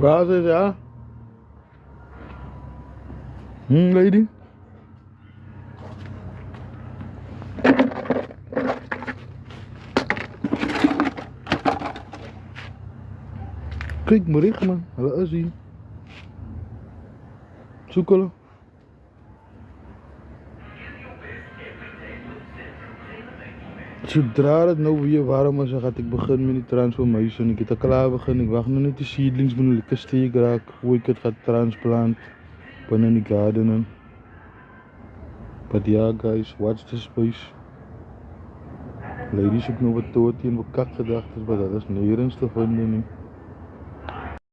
Waar is ja? Lady? Kijk bericht man, hallo Azzie. Zoek hulle. Zodra het nou weer warm is, dan gaat ik beginnen met die transformation. Ik heb al klaar begin, ik wacht nog net die seedlings moet lekker steek raak, hoe ik het ga transplant binnen die gardenen. But yeah guys, watch the space. Ladies zoek nog wat toortie en wat kakgedachten, maar dat is nergens te vinden nie.